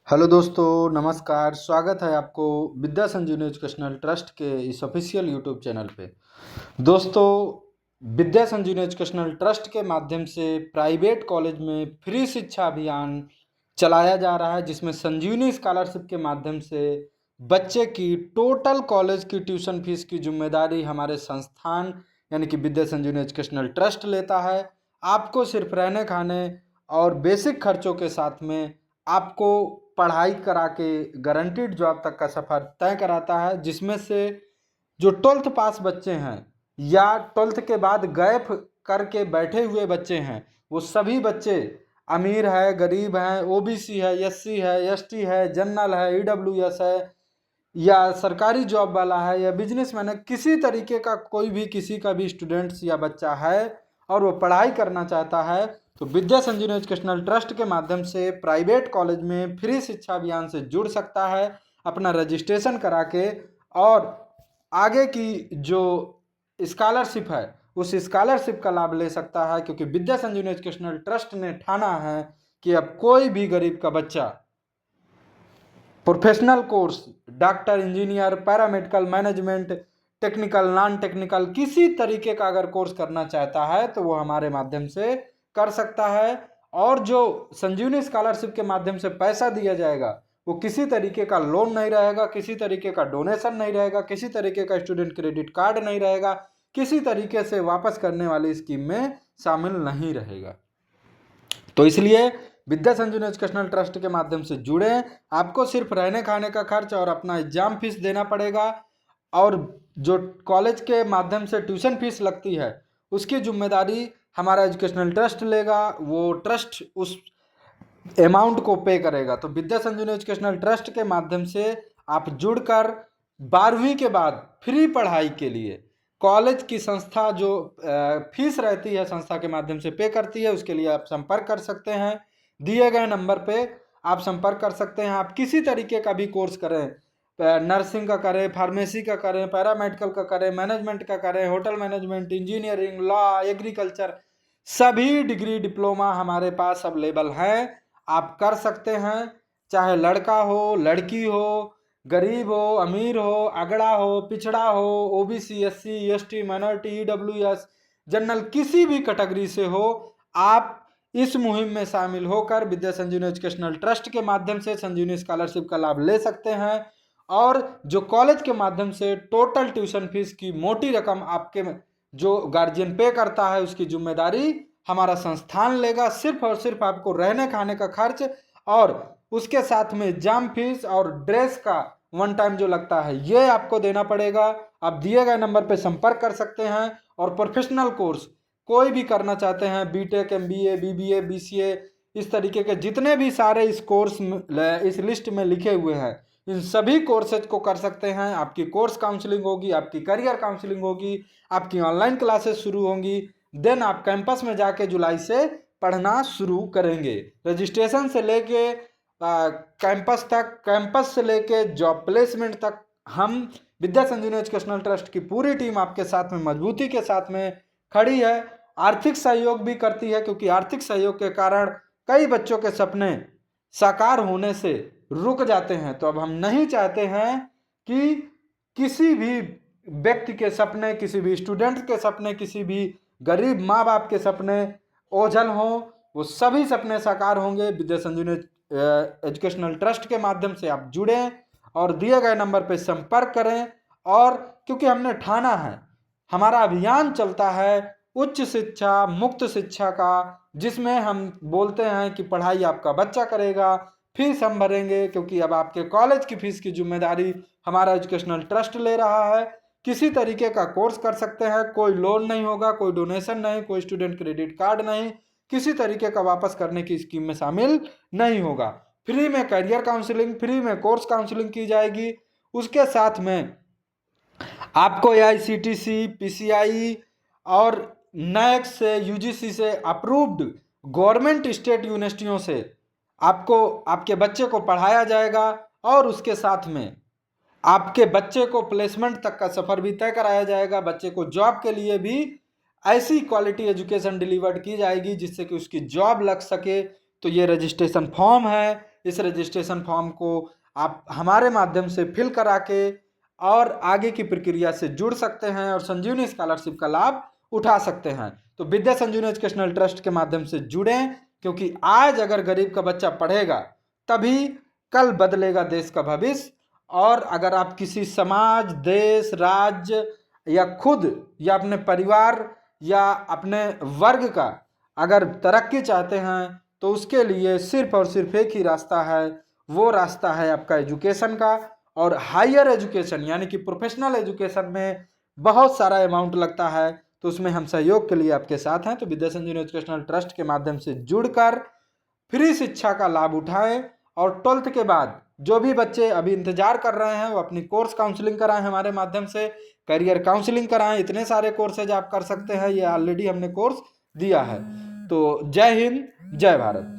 Hello दोस्तों, नमस्कार। स्वागत है आपको विद्या संजीवनी एजुकेशनल ट्रस्ट के इस ऑफिशियल यूट्यूब चैनल पे। दोस्तों, विद्या संजीवनी एजुकेशनल ट्रस्ट के माध्यम से प्राइवेट कॉलेज में फ्री शिक्षा अभियान चलाया जा रहा है, जिसमें संजीवनी स्कॉलरशिप के माध्यम से बच्चे की टोटल कॉलेज की ट्यूशन फीस की जिम्मेदारी हमारे संस्थान यानी कि विद्या संजीवनी एजुकेशनल ट्रस्ट लेता है। आपको सिर्फ रहने खाने और बेसिक खर्चों के साथ में आपको पढ़ाई करा के गारंटीड जॉब तक का सफ़र तय कराता है, जिसमें से जो 12th पास बच्चे हैं या 12th के बाद गैप करके बैठे हुए बच्चे हैं, वो सभी बच्चे अमीर है, गरीब हैं, ओबीसी है, एससी है, एसटी है, जनरल है, ईडब्ल्यूएस है या सरकारी जॉब वाला है या बिजनेसमैन है, किसी तरीके का कोई भी किसी का भी स्टूडेंट्स या बच्चा है और वो पढ़ाई करना चाहता है तो विद्या संजीवनी एजुकेशनल ट्रस्ट के माध्यम से प्राइवेट कॉलेज में फ्री शिक्षा अभियान से जुड़ सकता है, अपना रजिस्ट्रेशन करा के और आगे की जो स्कॉलरशिप है उस स्कॉलरशिप का लाभ ले सकता है। क्योंकि विद्या संजीवनी एजुकेशनल ट्रस्ट ने ठाना है कि अब कोई भी गरीब का बच्चा professional course, doctor, engineer, paramedical, management, technical, non technical, किसी तरीके का अगर कोर्स करना चाहता है तो वो हमारे माध्यम से कर सकता है। और जो संजीवनी स्कॉलरशिप के माध्यम से पैसा दिया जाएगा वो किसी तरीके का लोन नहीं रहेगा, किसी तरीके का डोनेशन नहीं रहेगा, किसी तरीके का स्टूडेंट क्रेडिट कार्ड नहीं रहेगा, किसी तरीके से वापस करने वाली स्कीम में शामिल नहीं रहेगा। तो इसलिए विद्या संजीवनी एजुकेशनल ट्रस्ट के माध्यम से जुड़े। आपको सिर्फ रहने खाने का खर्च और अपना एग्जाम फीस देना पड़ेगा और जो कॉलेज के माध्यम से ट्यूशन फीस लगती है उसकी जिम्मेदारी हमारा एजुकेशनल ट्रस्ट लेगा। वो ट्रस्ट उस अमाउंट को पे करेगा। तो विद्या संजीवनी एजुकेशनल ट्रस्ट के माध्यम से आप जुड़कर 12वीं के बाद फ्री पढ़ाई के लिए कॉलेज की संस्था जो फीस रहती है संस्था के माध्यम से पे करती है, उसके लिए आप संपर्क कर सकते हैं। दिए गए नंबर पे आप संपर्क कर सकते हैं। आप किसी तरीके का भी कोर्स करें, नर्सिंग का करें, फार्मेसी का करें, पैरामेडिकल का करें, मैनेजमेंट का करें, hotel management, engineering, law, agriculture, सभी डिग्री डिप्लोमा हमारे पास अवेलेबल हैं। आप कर सकते हैं, चाहे लड़का हो, लड़की हो, गरीब हो, अमीर हो, अगड़ा हो, पिछड़ा हो, OBC, SC, ST, minority, EWS, general, किसी भी कैटेगरी से हो, आप इस मुहिम में शामिल होकर विद्या संजीवनी एजुकेशनल ट्रस्ट के माध्यम से संजीवनी स्कॉलरशिप का लाभ ले सकते हैं। और जो कॉलेज के माध्यम से टोटल ट्यूशन फीस की मोटी रकम आपके जो गार्जियन पे करता है उसकी जिम्मेदारी हमारा संस्थान लेगा। सिर्फ और सिर्फ आपको रहने खाने का खर्च और उसके साथ में एग्जाम फीस और ड्रेस का वन टाइम जो लगता है ये आपको देना पड़ेगा। आप दिए गए नंबर पे संपर्क कर सकते हैं। और प्रोफेशनल कोर्स कोई भी करना चाहते हैं, बीटेक, एमबीए, बीबीए, बीसीए, इस तरीके के जितने भी सारे इस कोर्स इस लिस्ट में लिखे हुए हैं, इन सभी कोर्सेज को कर सकते हैं। आपकी कोर्स काउंसलिंग होगी, आपकी करियर काउंसलिंग होगी, आपकी ऑनलाइन क्लासेस शुरू होंगी। देन आप कैंपस में जाके जुलाई से पढ़ना शुरू करेंगे। रजिस्ट्रेशन से लेके कैंपस तक, कैंपस से लेके जॉब प्लेसमेंट तक हम विद्या संजीवनी एजुकेशनल ट्रस्ट की पूरी टीम आपके साथ में मजबूती के साथ में खड़ी है। आर्थिक सहयोग भी करती है, क्योंकि आर्थिक सहयोग के कारण कई बच्चों के सपने साकार होने से रुक जाते हैं। तो अब हम नहीं चाहते हैं कि किसी भी व्यक्ति के सपने, किसी भी स्टूडेंट के सपने, किसी भी गरीब माँ बाप के सपने ओझल हों। वो सभी सपने साकार होंगे। विद्या संजीवनी एजुकेशनल ट्रस्ट के माध्यम से आप जुड़ें और दिए गए नंबर पर संपर्क करें। और क्योंकि हमने ठाना है, हमारा अभियान चलता है उच्च शिक्षा, मुक्त शिक्षा का, जिसमें हम बोलते हैं कि पढ़ाई आपका बच्चा करेगा, फीस हम भरेंगे, क्योंकि अब आपके कॉलेज की फीस की जिम्मेदारी हमारा एजुकेशनल ट्रस्ट ले रहा है। किसी तरीके का कोर्स कर सकते हैं, कोई लोन नहीं होगा, कोई डोनेशन नहीं, कोई स्टूडेंट क्रेडिट कार्ड नहीं, किसी तरीके का वापस करने की स्कीम में शामिल नहीं होगा। फ्री में करियर काउंसलिंग, फ्री में कोर्स काउंसलिंग की जाएगी। उसके साथ में आपको एआईसीटीसी, पीसीआई और नैक से, यूजीसी से अप्रूव्ड गवर्नमेंट स्टेट यूनिवर्सिटियों से आपको आपके बच्चे को पढ़ाया जाएगा। और उसके साथ में आपके बच्चे को प्लेसमेंट तक का सफ़र भी तय कराया जाएगा। बच्चे को जॉब के लिए भी ऐसी क्वालिटी एजुकेशन डिलीवर्ड की जाएगी जिससे कि उसकी जॉब लग सके। तो ये रजिस्ट्रेशन फॉर्म है, इस रजिस्ट्रेशन फॉर्म को आप हमारे माध्यम से फिल करा के और आगे की प्रक्रिया से जुड़ सकते हैं और संजीवनी स्कॉलरशिप का लाभ उठा सकते हैं। तो विद्या संजीवनी एजुकेशनल ट्रस्ट के माध्यम से जुड़ें, क्योंकि आज अगर गरीब का बच्चा पढ़ेगा तभी कल बदलेगा देश का भविष्य। और अगर आप किसी समाज, देश, राज्य या खुद या अपने परिवार या अपने वर्ग का अगर तरक्की चाहते हैं तो उसके लिए सिर्फ और सिर्फ एक ही रास्ता है, वो रास्ता है आपका एजुकेशन का। और हायर एजुकेशन यानी कि प्रोफेशनल एजुकेशन में बहुत सारा अमाउंट लगता है, तो उसमें हम सहयोग के लिए आपके साथ हैं। तो विद्या संजीवनी एजुकेशनल ट्रस्ट के माध्यम से जुड़कर फ्री शिक्षा का लाभ उठाएं और 12th के बाद जो भी बच्चे अभी इंतजार कर रहे हैं वो अपनी कोर्स काउंसलिंग कराएं हमारे माध्यम से, करियर काउंसलिंग कराएं। इतने सारे कोर्सेज आप कर सकते हैं, ये ऑलरेडी हमने कोर्स दिया है। तो जय हिंद, जय भारत।